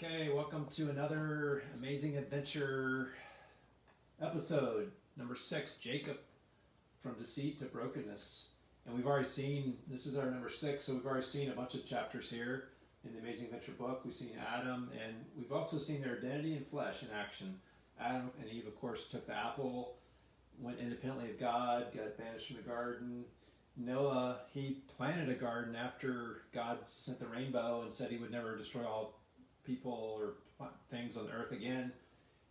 Okay, welcome to another amazing adventure episode, number 6, Jacob from Deceit to Brokenness. And we've already seen, this is our number 6, so we've already seen a bunch of chapters here in the Amazing Adventure book. We've seen Adam, and we've also seen their identity and flesh in action. Adam and Eve, of course, took the apple, went independently of God, got banished from the garden. Noah, he planted a garden after God sent the rainbow and said he would never destroy all people or things on the earth again.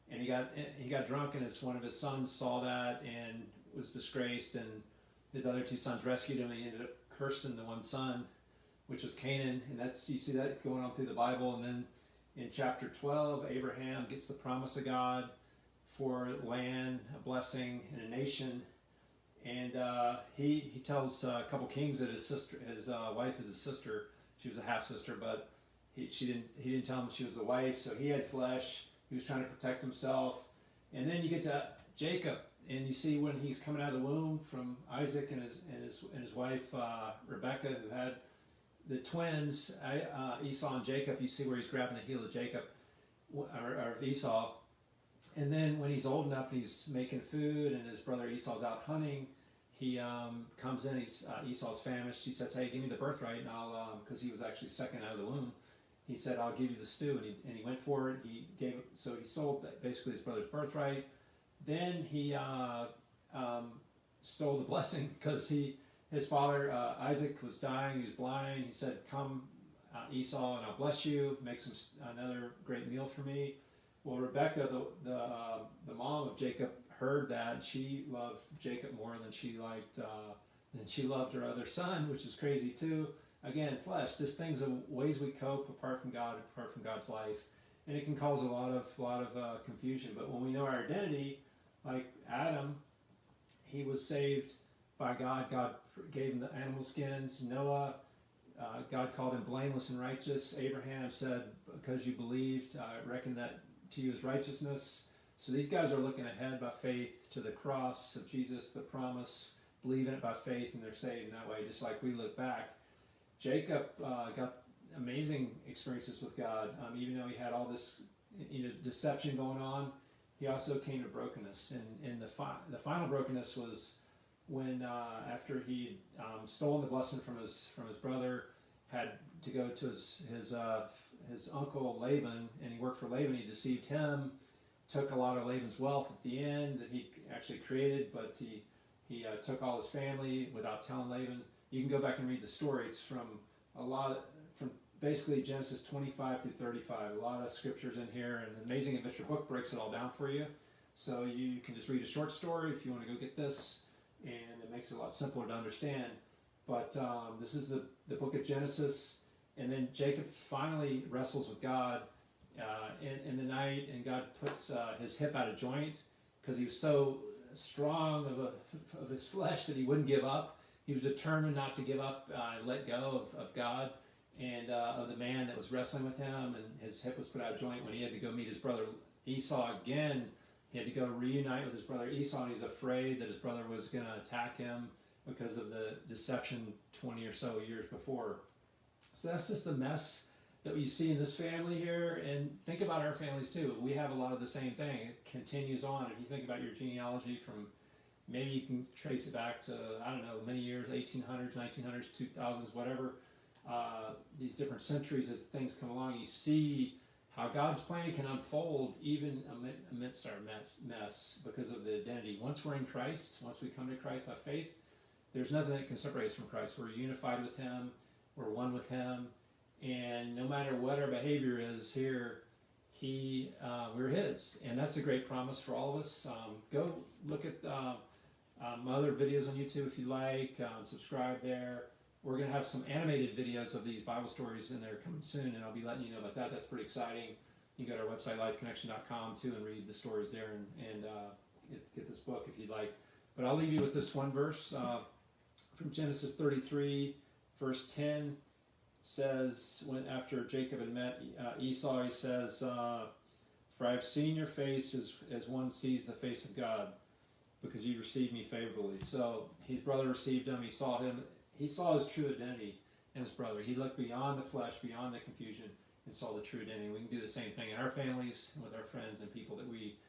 And he got drunk, and one of his sons saw that and was disgraced, and his other 2 sons rescued him, and he ended up cursing the one son, which was Canaan. And that's, you see that going on through the Bible. And then in chapter 12, Abraham gets the promise of God for land, a blessing, and a nation. And he tells a couple kings that his wife is his sister. She was a half sister, but he didn't tell him she was the wife. So he had flesh. He was trying to protect himself. And then you get to Jacob, and you see when he's coming out of the womb from Isaac and his wife Rebecca, who had the twins, Esau and Jacob. You see where he's grabbing the heel of Jacob or Esau. And then when he's old enough and he's making food, and his brother Esau's out hunting, he comes in. Esau's famished. He says, "Hey, give me the birthright, and I'll," because he was actually second out of the womb. He said, "I'll give you the stew," and he went for it. He sold basically his brother's birthright. Then he stole the blessing because his father Isaac was dying. He was blind. He said, "Come, Esau, and I'll bless you. Make another great meal for me." Well, Rebecca, the mom of Jacob, heard that, and she loved Jacob more than she loved her other son, which is crazy too. Again, flesh, just things of ways we cope apart from God, apart from God's life, and it can cause a lot of confusion. But when we know our identity, like Adam, he was saved by God. God gave him the animal skins. Noah, God called him blameless and righteous. Abraham said, "Because you believed, I reckon that to you as righteousness." So these guys are looking ahead by faith to the cross of Jesus, the promise, believing it by faith, and they're saved in that way, just like we look back. Jacob got amazing experiences with God. Even though he had all this deception going on, he also came to brokenness. And the final brokenness was when after he stolen the blessing from his brother, had to go to his uncle Laban, and he worked for Laban. He deceived him, took a lot of Laban's wealth at the end that he actually created, but he took all his family without telling Laban. You can go back and read the story. It's from basically Genesis 25 through 35. A lot of scriptures in here, and the Amazing Adventure book breaks it all down for you. So you can just read a short story if you want to go get this, and it makes it a lot simpler to understand. But this is the book of Genesis, and then Jacob finally wrestles with God in the night, and God puts his hip out of joint because he was so strong of his flesh that he wouldn't give up. He was determined not to give up, let go of God and of the man that was wrestling with him, and his hip was put out of joint when he had to go meet his brother Esau again. He had to go reunite with his brother Esau, and he was afraid that his brother was going to attack him because of the deception 20 or so years before. So that's just the mess that we see in this family here, and think about our families too. We have a lot of the same thing. It continues on. If you think about your genealogy from, maybe you can trace it back to, I don't know, many years, 1800s, 1900s, 2000s, whatever, these different centuries as things come along, you see how God's plan can unfold even amidst our mess because of the identity. Once we're in Christ, once we come to Christ by faith, there's nothing that can separate us from Christ. We're unified with Him, we're one with Him, and no matter what our behavior is here, we're His. And that's a great promise for all of us. Go look at my other videos on YouTube if you like. Subscribe there. We're going to have some animated videos of these Bible stories in there coming soon, and I'll be letting you know about that. That's pretty exciting. You can go to our website, lifeconnection.com, too, and read the stories there and get this book if you'd like. But I'll leave you with this one verse from Genesis 33, verse 10. Says, when after Jacob had met Esau, he says, "For I have seen your face as one sees the face of God, because you received me favorably." So his brother received him. He saw his true identity in his brother. He looked beyond the flesh, beyond the confusion, and saw the true identity. We can do the same thing in our families and with our friends and people that we